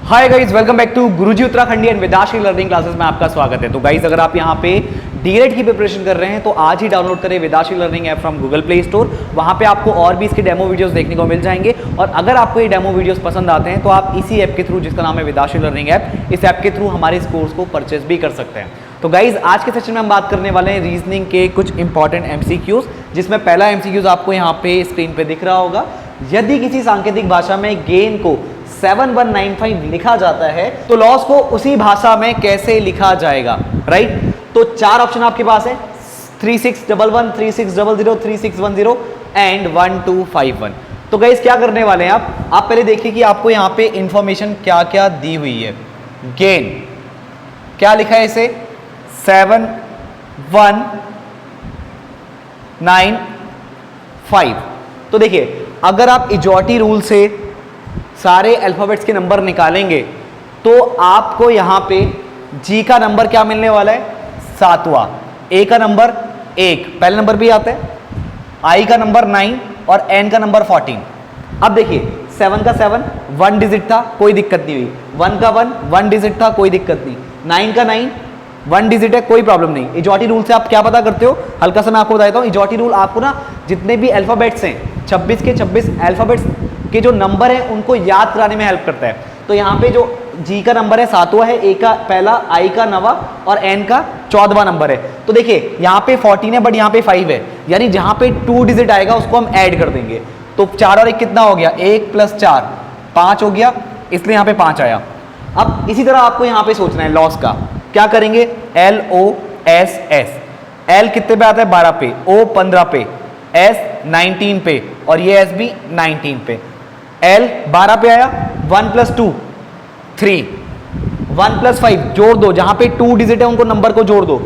Hi guys, welcome back to Guruji Uttarakhandi and Vedashri learning classes में आपका स्वागत है। तो गाइस, अगर आप यहाँ पे डीएलएड की प्रिपरेशन कर रहे हैं तो आज ही डाउनलोड करें Vedashri learning app from Google Play Store. वहाँ पे आपको और भी इसके डेमो वीडियोस देखने को मिल जाएंगे। और अगर आपको ये डेमो वीडियोस पसंद आते हैं तो आप इसी ऐप के थ्रू, जिसका नाम है वेदाश्री लर्निंग ऐप, इस ऐप के थ्रू हमारे इस कोर्स को परचेज भी कर सकते हैं। तो गाइज, आज के सेशन में हम बात करने वाले हैं रीजनिंग के कुछ इंपॉर्टेंट एमसीक्यूज, जिसमें पहला एमसीक्यूज आपको यहाँ पे स्क्रीन पे दिख रहा होगा। यदि किसी सांकेतिक भाषा में गेन को 7195 लिखा जाता है तो लॉस को उसी भाषा में कैसे लिखा जाएगा, राइट? तो चार ऑप्शन आपके पास है, 3611, 3600, 3610 एंड 1251। तो गाइस, क्या करने वाले हैं आप पहले देखिए कि आपको यहाँ पे इंफॉर्मेशन क्या क्या दी हुई है। गेन क्या लिखा है इसे, 7195। तो देखिए, अगर आप इजॉटी रूल से सारे अल्फाबेट्स के नंबर निकालेंगे तो आपको यहाँ पे जी का नंबर क्या मिलने वाला है, 7वां, ए का नंबर 1 पहले नंबर भी आता है, आई का नंबर 9 और एन का नंबर 14। अब देखिए, 7 का 7 1 डिजिट था, कोई दिक्कत नहीं हुई। 1 का 1 डिजिट था, कोई दिक्कत नहीं। 9 का 9 1 डिजिट है, कोई प्रॉब्लम नहीं। इजॉटी रूल से आप क्या पता करते हो, हल्का सा मैं आपको बताता हूँ। इजॉटी रूल आपको ना जितने भी अल्फाबेट्स हैं, 26 के 26 अल्फाबेट्स के जो नंबर हैं उनको याद कराने में हेल्प करता है। तो यहाँ पे जो जी का नंबर है 7वां है, ए का पहला, आई का 9वां और एन का 14वां नंबर है। तो देखिए, यहाँ पे 14 है बट यहाँ पे 5 है, यानी जहाँ पे 2 डिजिट आएगा उसको हम ऐड कर देंगे। तो 4 और 1 कितना हो गया, 1 + 4 5 हो गया, इसलिए यहाँ पे 5 आया। अब इसी तरह आपको यहाँ पे सोचना है लॉस का। क्या करेंगे, LOSS। L कितने पे आता है, 12 पे, O 15 पे, S 19 पे और ये S भी 19 पे। L 12 पे आया, 1 + 2 3, 1 + 5 जोड़ दो, जहां पे 2 डिजिट है उनको नंबर को जोड़ दो।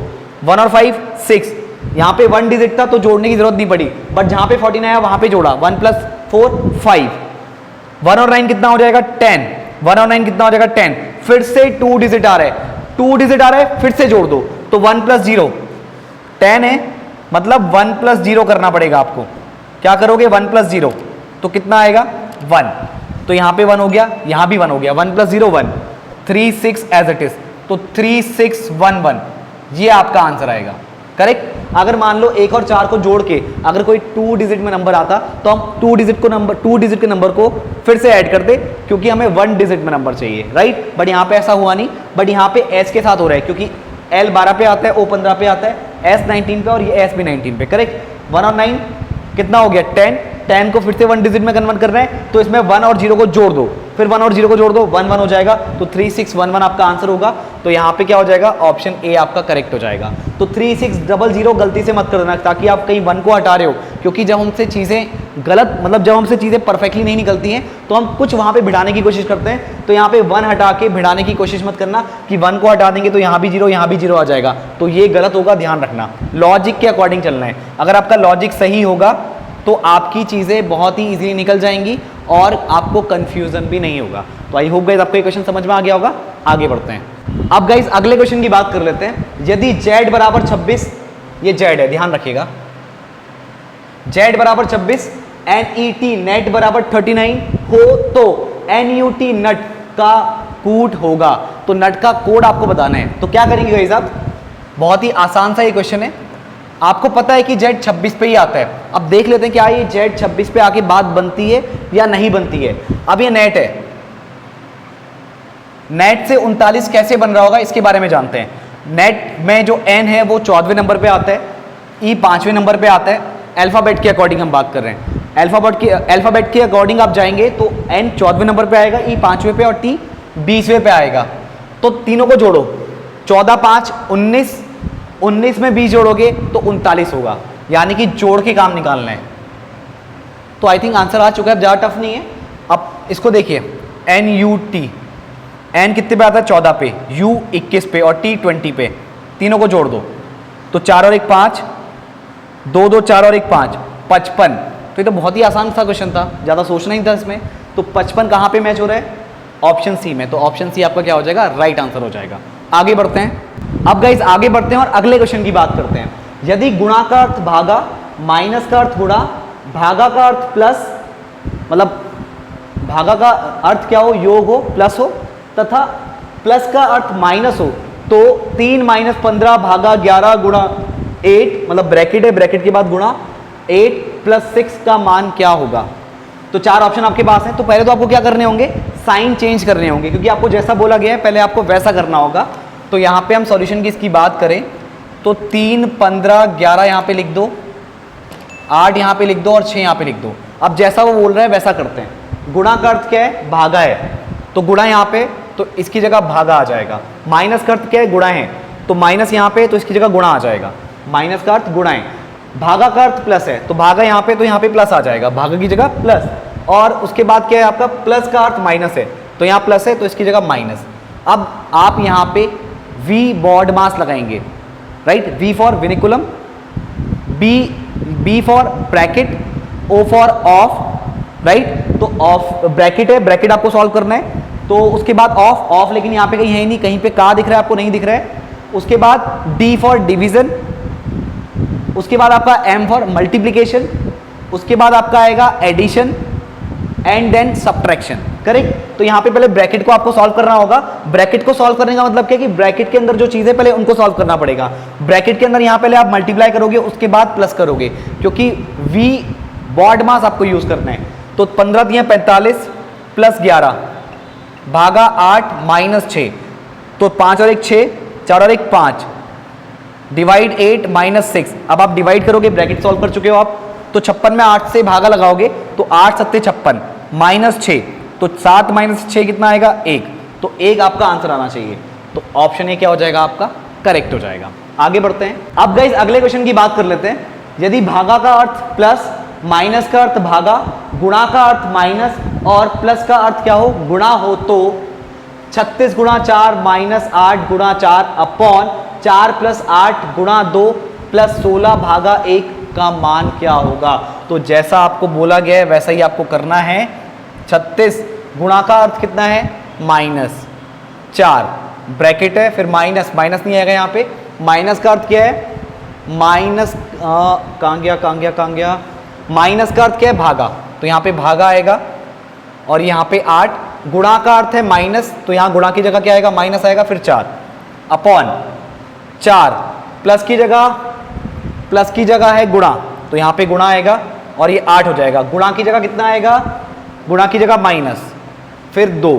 1 और 5 6, यहां पे 1 डिजिट था तो जोड़ने की जरूरत नहीं पड़ी, बट जहां पे 14 आया वहां पे जोड़ा। 1 + 4 5, 1 और 9 कितना हो जाएगा, 10। 1 और 9 कितना हो जाएगा, 10। फिर से 2 डिजिट आ रहा है, 2 डिजिट आ रहा है, फिर से जोड़ दो। तो 1 + 0 10 है, मतलब 1 + 0 करना पड़ेगा आपको। क्या करोगे, 1 + 0 तो कितना आएगा, 1। तो यहां पे 1 हो गया, यहां भी 1 हो गया। 1 + 0 1, 3 6 एज इट इज, तो 3611 ये आपका आंसर आएगा, करेक्ट। अगर मान लो 1 और 4 को जोड़ के अगर कोई 2 डिजिट में नंबर आता तो हम 2 डिजिट के नंबर को फिर से ऐड करते, क्योंकि हमें 1 डिजिट में नंबर चाहिए, राइट। बट यहाँ पे ऐसा हुआ नहीं, बट यहाँ पे एस के साथ हो रहा है, क्योंकि L 12 पे आता है, O 15 पे आता है, S 19 पे और ये S भी 19 पे, करेक्ट। 1 और 9 कितना हो गया, 10 को फिर से 1 डिजिट में कन्वर्ट करना है, तो इसमें 1 और 0 को जोड़ दो, फिर 1 और 0 को जोड़ दो, 1 1 हो जाएगा। तो 3611 आपका आंसर होगा। तो यहाँ पे क्या हो जाएगा, ऑप्शन ए आपका करेक्ट हो जाएगा। तो 3600 गलती से मत कर देना, ताकि आप कहीं 1 को हटा रहे हो, क्योंकि जब हमसे चीज़ें गलत, मतलब जब हमसे चीज़ें परफेक्टली नहीं निकलती हैं तो हम कुछ वहाँ पे भिड़ाने की कोशिश करते हैं। तो यहाँ पे 1 हटा के भिड़ाने की कोशिश मत करना कि 1 को हटा देंगे तो यहाँ भी 0 यहाँ भी 0 आ जाएगा, तो ये गलत होगा, ध्यान रखना। लॉजिक के अकॉर्डिंग चलना है। अगर आपका लॉजिक सही होगा तो आपकी चीज़ें बहुत ही इजीली निकल जाएंगी और आपको कंफ्यूजन भी नहीं होगा। तो आई होप गाइस आपको ये क्वेश्चन समझ में आ गया होगा। आगे बढ़ते हैं। अब गाइस अगले क्वेश्चन की बात कर लेते हैं। यदि Z = 26, ये Z है, ध्यान रखिएगा, Z = 26, NET नेट = 39 हो तो NUT नट का कूट होगा। तो नट का कोड आपको बताना है। तो क्या करेंगे गाइस आप, बहुत ही आसान सा ये क्वेश्चन है। आपको पता है कि Z 26 पे ही आता है। अब देख लेते हैं क्या ये Z 26 पे आके बात बनती है या नहीं बनती है। अब ये नेट है, नेट से 39 कैसे बन रहा होगा इसके बारे में जानते हैं। नेट में जो N है वो 14वें नंबर पे आता है, E 5वें नंबर पे आता है। अल्फाबेट के अकॉर्डिंग हम बात कर रहे हैं। अल्फाबेट के अकॉर्डिंग आप जाएंगे तो N 14वें नंबर पे आएगा, E 5वें पे और T 20वें पे आएगा। तो तीनों को जोड़ो, 14 5 19, 19 में 20 जोड़ोगे तो 39 होगा, यानी कि जोड़ के काम निकालना है। तो आई थिंक आंसर आ चुका है, ज़्यादा टफ नहीं है। अब इसको देखिए, NUT, N कितने पे आता है, 14 पे, U 21 पे और T 20 पे। तीनों को जोड़ दो तो 4 और 1 5, 2 2 4 और 1 5, 55। तो ये तो बहुत ही आसान सा क्वेश्चन था, ज़्यादा सोचना ही था इसमें। तो 55 कहाँ पे मैच हो रहा है, ऑप्शन सी में। तो ऑप्शन सी आपका क्या हो जाएगा, राइट आंसर हो जाएगा। आगे बढ़ते हैं। अब गाइस आगे बढ़ते हैं और अगले क्वेश्चन की बात करते हैं। यदि गुणा का अर्थ भागा, माइनस का अर्थ गुणा, भागा का अर्थ प्लस, मतलब भागा का अर्थ क्या हो, योग हो, प्लस हो, तथा प्लस का अर्थ माइनस हो तो 3 माइनस 15 भागा 11 गुणा 8, मतलब ब्रैकेट है, ब्रैकेट के बाद गुणा 8 प्लस 6 का मान क्या होगा। तो 4 ऑप्शन आपके पास हैं। तो पहले तो आपको क्या करने होंगे, साइन चेंज करने होंगे, क्योंकि आपको जैसा बोला गया है पहले आपको वैसा करना होगा। तो यहाँ पे हम सॉल्यूशन की इसकी बात करें तो 3, 15, 11 यहाँ पे लिख दो, 8 यहाँ पे लिख दो और 6 यहाँ पे लिख दो। अब जैसा वो बोल रहा है वैसा करते हैं। गुणा का अर्थ क्या है, भागा है, तो गुणा यहाँ पे, तो इसकी जगह भागा आ जाएगा। माइनस का अर्थ क्या है, गुणा है, तो माइनस यहाँ पे, तो इसकी जगह गुणा आ जाएगा। माइनस का अर्थ गुणा है, भागा का अर्थ प्लस है, तो भागा यहाँ पे, तो यहाँ पे प्लस आ जाएगा, भागा की जगह प्लस। और उसके बाद क्या है आपका, प्लस का अर्थ माइनस है, तो यहाँ प्लस है, तो इसकी जगह माइनस। अब आप यहाँ पे V बॉड मास लगाएंगे, right, V for vinculum, B for bracket, O for of, right. तो ऑफ ब्रैकेट है, ब्रैकेट आपको सॉल्व करना है, तो उसके बाद ऑफ लेकिन यहाँ पे कहीं है ही नहीं, कहीं पे का दिख रहा है आपको, नहीं दिख रहा है। उसके बाद D फॉर डिवीजन, उसके बाद आपका M फॉर मल्टीप्लीकेशन, उसके बाद आपका आएगा addition and then subtraction, correct. तो यहाँ पे पहले ब्रैकेट को आपको सॉल्व करना होगा। ब्रैकेट को सॉल्व करने का मतलब क्या है कि ब्रैकेट के अंदर जो चीजें पहले उनको सॉल्व करना पड़ेगा। ब्रैकेट के अंदर यहाँ पहले आप मल्टीप्लाई करोगे, उसके बाद प्लस करोगे, क्योंकि V बॉड मास आपको यूज करना है। तो 15 दिए 45 प्लस 11 भागा 8 माइनस 6, तो 5 और 1 6, 4 और 1 5, डिवाइड 8 माइनस 6। अब आप डिवाइड करोगे, ब्रैकेट सॉल्व कर चुके हो आप, तो 56 में 8 से भागा लगाओगे तो 8 सत्ते 56 माइनस 6, तो 7 माइनस 6 कितना आएगा, 1। तो 1 आपका आंसर आना चाहिए। तो ऑप्शन ए क्या हो जाएगा आपका, करेक्ट हो जाएगा। आगे बढ़ते हैं। अब गाइस अगले क्वेश्चन की बात कर लेते हैं। यदि भागा का अर्थ प्लस, माइनस का अर्थ भागा, गुणा का अर्थ माइनस और प्लस का अर्थ क्या हो, गुणा हो, तो 36 गुणा 4 माइनस 8 गुणा 4 अपॉन 4 प्लस 8 गुणा 2 प्लस 16 भागा 1 का मान क्या होगा। तो जैसा आपको बोला गया है वैसा ही आपको करना है। 36 गुणा का अर्थ कितना है, माइनस 4, ब्रैकेट है, फिर माइनस, माइनस नहीं आएगा यहाँ पे। माइनस का अर्थ क्या है, माइनस कहाँ गया, माइनस का अर्थ क्या है, भागा, तो यहाँ पे भागा आएगा और यहाँ पे 8। गुणा का अर्थ है माइनस, तो यहाँ गुणा की जगह क्या आएगा, माइनस आएगा, फिर 4 अपॉन 4, प्लस की जगह है गुणा, तो यहाँ पे गुणा आएगा और ये 8 हो जाएगा। गुणा की जगह कितना आएगा, गुणा की जगह माइनस, फिर 2,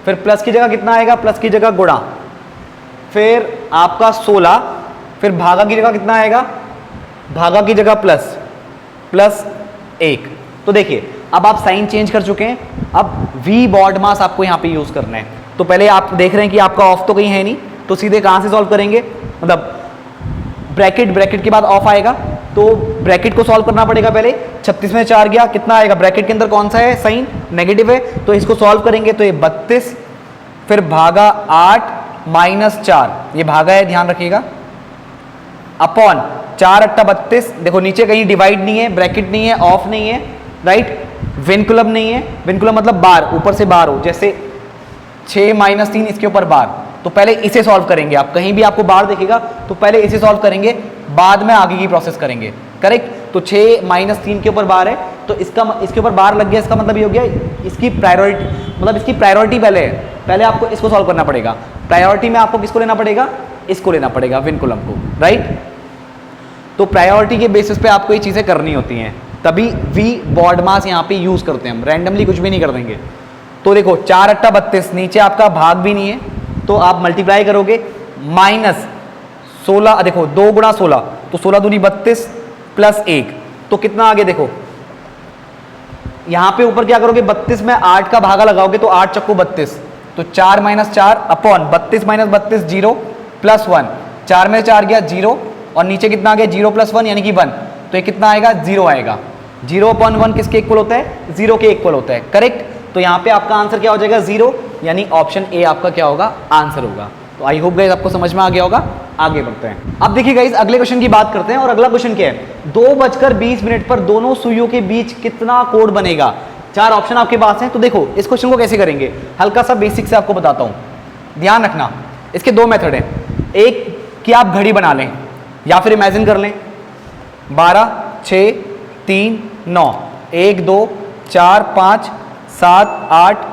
फिर प्लस की जगह कितना आएगा, प्लस की जगह गुणा, फिर आपका 16, फिर भागा की जगह कितना आएगा, भागा की जगह प्लस 1। तो देखिए अब आप साइन चेंज कर चुके हैं। अब V बॉड मास आपको यहाँ पे यूज करना है। तो पहले आप देख रहे हैं कि आपका ऑफ तो कहीं है नहीं, तो सीधे कहाँ से सॉल्व करेंगे, मतलब ब्रैकेट के बाद ऑफ आएगा, तो ब्रैकेट को सॉल्व करना पड़ेगा पहले। 36 में 4 गया, कितना आएगा, ब्रैकेट के अंदर कौन सा है, साइन नेगेटिव है, तो इसको सॉल्व करेंगे तो ये 32, फिर भागा 8 माइनस 4, ये भागा है ध्यान रखिएगा, अपॉन 4 अट्टा 32। देखो नीचे कहीं डिवाइड नहीं है, ब्रैकेट नहीं है, ऑफ नहीं है, राइट, विनकुलम नहीं है, विनकुलम मतलब बार, ऊपर से बार हो, जैसे 6 माइनस 3 इसके ऊपर बार। तो पहले इसे सॉल्व करेंगे, आप कहीं भी आपको बार देखेगा तो पहले इसे सॉल्व करेंगे, बाद में आगे की प्रोसेस करेंगे, करेक्ट। तो 6 माइनस 3 के ऊपर बार है, तो इसके ऊपर बार लग गया, इसका मतलब ये हो गया इसकी प्रायोरिटी, मतलब इसकी प्रायोरिटी पहले है, पहले आपको इसको सॉल्व करना पड़ेगा। प्रायोरिटी में आपको किसको लेना पड़ेगा, इसको लेना पड़ेगा, विनकुलम को, राइट। तो प्रायोरिटी के बेसिस पे आपको ये चीज़ें करनी होती हैं, तभी V बॉड मास यहाँ पे यूज करते हैं हम, रैंडमली कुछ भी नहीं कर देंगे। तो देखो 4 अट्टा 32, नीचे आपका भाग भी नहीं है, तो आप मल्टीप्लाई करोगे, माइनस 16, देखो 2 गुणा 16, तो 16 दूनी 32 प्लस 1, तो कितना आगे देखो, यहाँ पे ऊपर क्या करोगे, 32 में 8 का भागा लगाओगे तो 8 चक्को 32, तो 4 माइनस 4 अपॉन 32 माइनस 32 0 प्लस 1, 4 में 4 गया 0, और नीचे कितना आ गया 0 प्लस 1 यानी कि 1, तो ये कितना आएगा, 0 आएगा। 0 अपॉन 1 किसके इक्वल होता है, 0 के इक्वल होता है, करेक्ट। तो यहाँ पे आपका आंसर क्या हो जाएगा, 0, यानी ऑप्शन ए आपका क्या होगा, आंसर होगा। तो आई होप गाइस आपको समझ में आ गया होगा। आगे बढ़ते हैं। अब देखिए गाइस अगले क्वेश्चन की बात करते हैं, और अगला क्वेश्चन क्या है, 2:20 पर दोनों सुइयों के बीच कितना कोण बनेगा। 4 ऑप्शन आपके पास हैं। तो देखो इस क्वेश्चन को कैसे करेंगे, हल्का सा बेसिक से आपको बताता हूँ, ध्यान रखना। इसके 2 मेथड हैं, एक कि आप घड़ी बना लें या फिर इमेजिन कर लें, 12 6 3 9 1 2 4 5 7 8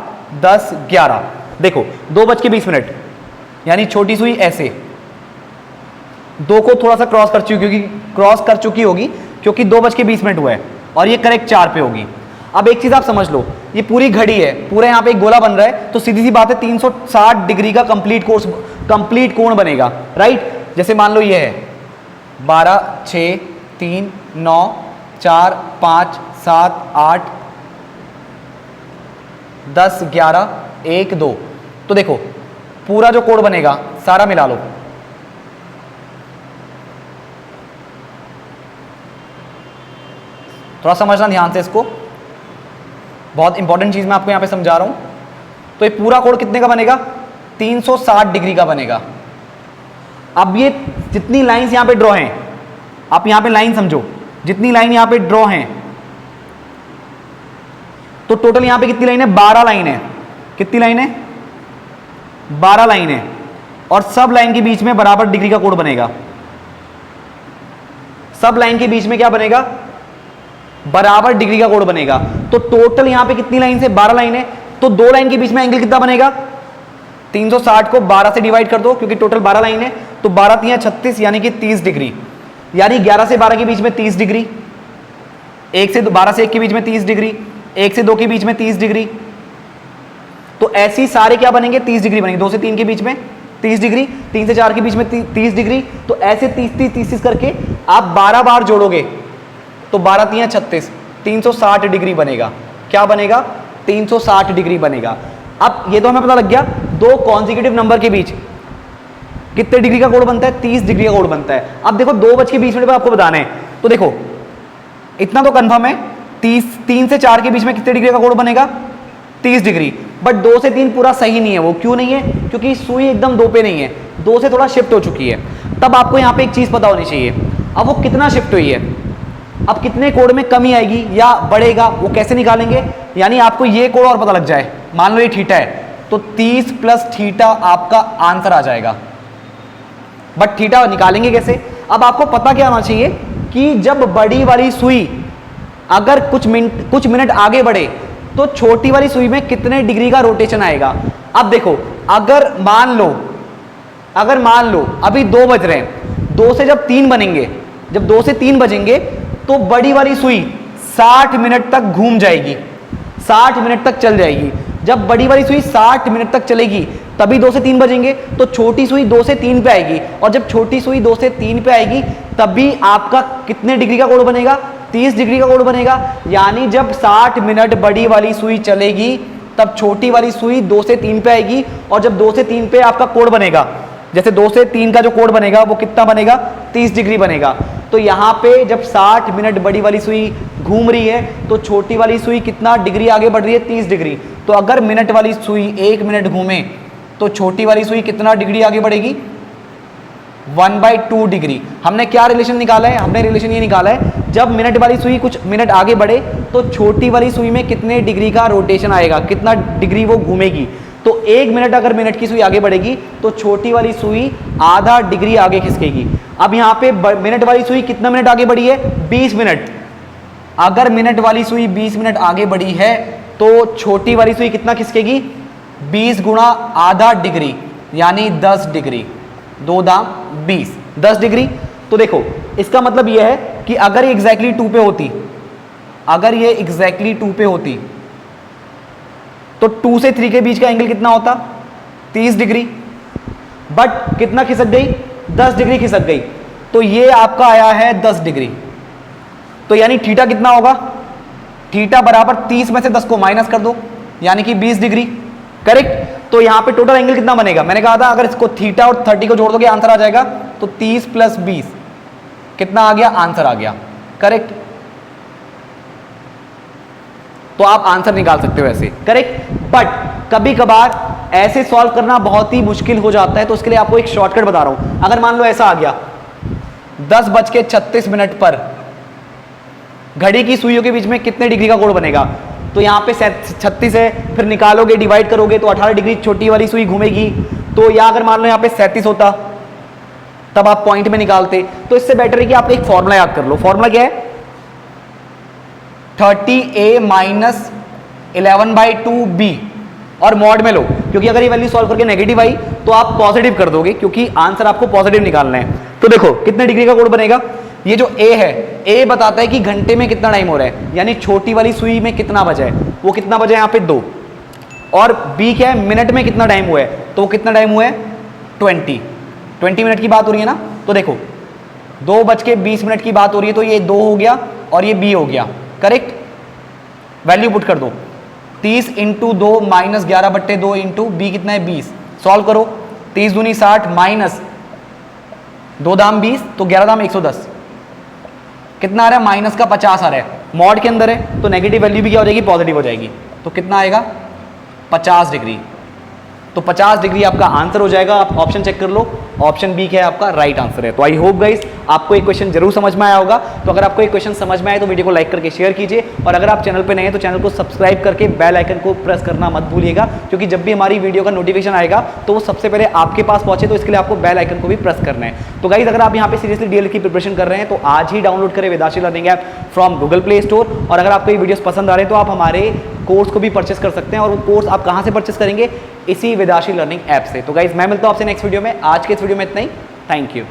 10 11, देखो 2:20 यानी छोटी सुई ऐसे 2 को थोड़ा सा क्रॉस कर चुकी होगी क्योंकि 2:20 हुआ है और ये करेक्ट 4 पे होगी। अब एक चीज आप समझ लो, ये पूरी घड़ी है, पूरा यहाँ पे एक गोला बन रहा है, तो सीधी सी बात है 360 डिग्री का कंप्लीट कोण बनेगा, राइट। जैसे मान लो ये है 12, 6, 3, 9, 4, 5, 7, 8, 10, 11, 1, 2, तो देखो पूरा जो कोण बनेगा सारा मिला लो, थोड़ा समझना ध्यान से इसको, बहुत इंपॉर्टेंट चीज मैं आपको यहां पे समझा रहा हूं। तो ये पूरा कोण कितने का बनेगा? 360 डिग्री का बनेगा। अब ये जितनी लाइंस यहां पे ड्रॉ हैं, आप यहां पे लाइन समझो, जितनी लाइन यहां पे ड्रॉ हैं, तो टोटल यहां पे कितनी लाइन है? 12 लाइन है। कितनी लाइन है? 12 लाइन है। और सब लाइन के बीच में बराबर डिग्री का कोण बनेगा। सब लाइन के बीच में क्या बनेगा? बराबर डिग्री का कोण बनेगा। तो टोटल यहां पे कितनी लाइन से? 12 लाइन है, तो दो लाइन के बीच में एंगल कितना बनेगा? 360 को 12 से डिवाइड कर दो क्योंकि टोटल 12 लाइन है, तो 12 3 36 यानी कि 30 डिग्री, यानी 11 से 12 के बीच में 30 डिग्री, 1 से 12 से 1 के बीच में 30 डिग्री, 1 से 2 के बीच में 30 डिग्री। तो ऐसी सारे क्या बनेंगे? 30 डिग्री बनेंगे। 2 से 3 के बीच में 30 डिग्री, 3 से 4 के बीच में 30 डिग्री। तो ऐसे 30 करके आप 12 बार जोड़ोगे तो 12 3 36, 360 डिग्री बनेगा। क्या बनेगा? 360 डिग्री बनेगा। अब ये तो हमें पता लग गया, दो कॉन्जिक्यूटिव नंबर के बीच कितने डिग्री का कोण बनता है? 30 डिग्री का कोण बनता है। अब देखो 2:20 पे आपको बताना है, तो देखो इतना तो कंफर्म है, 3 से 4 के बीच में कितने डिग्री का कोण बनेगा? 30 डिग्री। बट 2 से 3 पूरा सही नहीं है। वो क्यों नहीं है? क्योंकि सुई एकदम 2 पे नहीं है, 2 से थोड़ा शिफ्ट हो चुकी है। तब आपको यहाँ पे एक चीज पता होनी चाहिए, अब वो कितना शिफ्ट हुई है, अब कितने कोण में कमी आएगी या बढ़ेगा, वो कैसे निकालेंगे? यानी आपको ये कोण और पता लग जाए, मान लो ये थीटा है, तो 30 प्लस थीटा आपका आंसर आ जाएगा। बट थीटा निकालेंगे कैसे? अब आपको पता क्या होना चाहिए कि जब बड़ी वाली सुई अगर कुछ मिनट आगे बढ़े तो छोटी वाली सुई में कितने डिग्री का रोटेशन आएगा। अब देखो, अगर मान लो अभी 2 बज रहे हैं, 2 से जब 3 बनेंगे, जब 2 से 3 बजेंगे तो बड़ी वाली सुई 60 मिनट तक घूम जाएगी, 60 मिनट तक चल जाएगी। जब बड़ी वाली सुई 60 मिनट तक चलेगी तभी 2 से 3 बजेंगे, तो छोटी सुई 2 से 3 पे आएगी, और जब छोटी सुई 2 से 3 पे आएगी तभी आपका कितने डिग्री का कोण बनेगा? 30 डिग्री का कोण बनेगा। यानी जब 60 मिनट बड़ी वाली सुई चलेगी तब छोटी वाली सुई 2 से 3 पे आएगी, और जब 2 से 3 पे आपका कोण बनेगा, जैसे 2 से 3 का जो कोण बनेगा वो कितना बनेगा? 30 डिग्री बनेगा। तो यहाँ पे जब 60 मिनट बड़ी वाली सुई घूम रही है तो छोटी वाली सुई कितना डिग्री आगे बढ़ रही है? 30 डिग्री। तो अगर मिनट वाली सुई 1 मिनट घूमे तो छोटी वाली सुई कितना डिग्री आगे बढ़ेगी? 1/2 डिग्री। हमने क्या रिलेशन निकाला है? हमने रिलेशन ये निकाला है, जब मिनट वाली सुई कुछ मिनट आगे बढ़े तो छोटी वाली सुई में कितने डिग्री का रोटेशन आएगा, कितना डिग्री वो घूमेगी। तो 1 मिनट अगर मिनट की सुई आगे बढ़ेगी तो छोटी वाली सुई आधा डिग्री आगे खिसकेगी। अब यहाँ पे मिनट वाली सुई कितना मिनट आगे बढ़ी है? 20 मिनट। अगर मिनट वाली सुई 20 मिनट आगे बढ़ी है तो छोटी वाली सुई कितना खिसकेगी? 20 गुणा आधा डिग्री, यानी 10 डिग्री। 2 दाम 20, 10 डिग्री। तो देखो इसका मतलब यह है कि अगर ये एग्जैक्टली 2 पे होती, अगर ये एग्जैक्टली 2 पे होती तो 2 से 3 के बीच का एंगल कितना होता? 30 डिग्री। बट कितना खिसक गई? 10 डिग्री खिसक गई। तो ये आपका आया है 10 डिग्री। तो यानी थीटा कितना होगा? थीटा बराबर 30 में से 10 को माइनस कर दो, यानी कि 20 डिग्री। करेक्ट। तो यहां पे टोटल एंगल कितना बनेगा? मैंने कहा था अगर इसको थीटा और 30 को जोड़ दोगे आंसर आ जाएगा। तो 30 प्लस 20 कितना आ गया? आंसर आ गया। करेक्ट। तो आप आंसर निकाल सकते हो ऐसे। करेक्ट। बट कभी कभार ऐसे सॉल्व करना बहुत ही मुश्किल हो जाता है, तो उसके लिए आपको एक शॉर्टकट बता रहा हूं। अगर मान लो ऐसा आ गया 10:36 पर घड़ी की सुइयों के बीच में कितने डिग्री का कोण बनेगा? तो यहाँ पे 36 है, फिर निकालोगे डिवाइड करोगे तो 18 डिग्री छोटी वाली सुई घूमेगी। तो या अगर मान लो यहाँ पे 37 होता तब आप पॉइंट में निकालते। तो इससे बेटर है कि आप एक फॉर्मूला याद कर लो। फॉर्मूला क्या है? 30a - 11/2b, और मॉड में लो क्योंकि अगर ये वैल्यू सॉल्व करके नेगेटिव आई तो आप पॉजिटिव कर दोगे, क्योंकि आंसर आपको पॉजिटिव निकालना है। तो देखो कितने डिग्री का कोण बनेगा, ये जो ए है, ए बताता है कि घंटे में कितना टाइम हो रहा है, यानी छोटी वाली सुई में कितना बजा है, वो कितना बजा है यहाँ पे 2, और बी क्या है, मिनट में कितना टाइम हुआ है, तो वो कितना टाइम हुआ है 20 मिनट की बात हो रही है ना। तो देखो 2:20 की बात हो रही है, तो ये 2 हो गया और ये बी हो गया, करेक्ट। वैल्यू पुट कर दो, 30 × 2 -11/2 इंटू बी कितना है 20, सॉल्व करो, 30 दूनी 60 माइनस 2 दाम 20, तो 11 दाम 110, कितना आ रहा है माइनस का 50 आ रहा है, मॉड के अंदर है तो नेगेटिव वैल्यू भी क्या हो जाएगी, पॉजिटिव हो जाएगी, तो कितना आएगा 50 डिग्री। तो 50 डिग्री आपका आंसर हो जाएगा। आप ऑप्शन चेक कर लो, ऑप्शन बी क्या है आपका राइट आंसर है। तो आई होप गाइस आपको एक क्वेश्चन जरूर समझ में आया होगा। तो अगर आपको एक क्वेश्चन समझ में आए तो वीडियो को लाइक करके शेयर कीजिए, और अगर आप चैनल पे नए हैं तो चैनल को सब्सक्राइब करके बेल आइकन को प्रेस करना मत भूलिएगा, क्योंकि जब भी हमारी वीडियो का नोटिफिकेशन आएगा तो वो सबसे पहले आपके पास पहुंचे, तो इसके लिए आपको बेल आइकन को भी प्रेस करना है। तो गाइस अगर आप यहाँ पे सीरियसली डीएलएड की प्रिपरेशन कर रहे हैं तो आज ही डाउनलोड करें Vedanshi learning app from Google Play store, और अगर आपको ये वीडियोस पसंद आ रहे हैं तो आप हमारे कोर्स को भी परचेस कर सकते हैं, और वो कोर्स आप कहाँ से परचेस करेंगे, इसी वेदांशी लर्निंग ऐप से। तो गाइस मैं मिलता हूँ आपसे नेक्स्ट वीडियो में, आज के इस वीडियो में इतना ही, थैंक यू।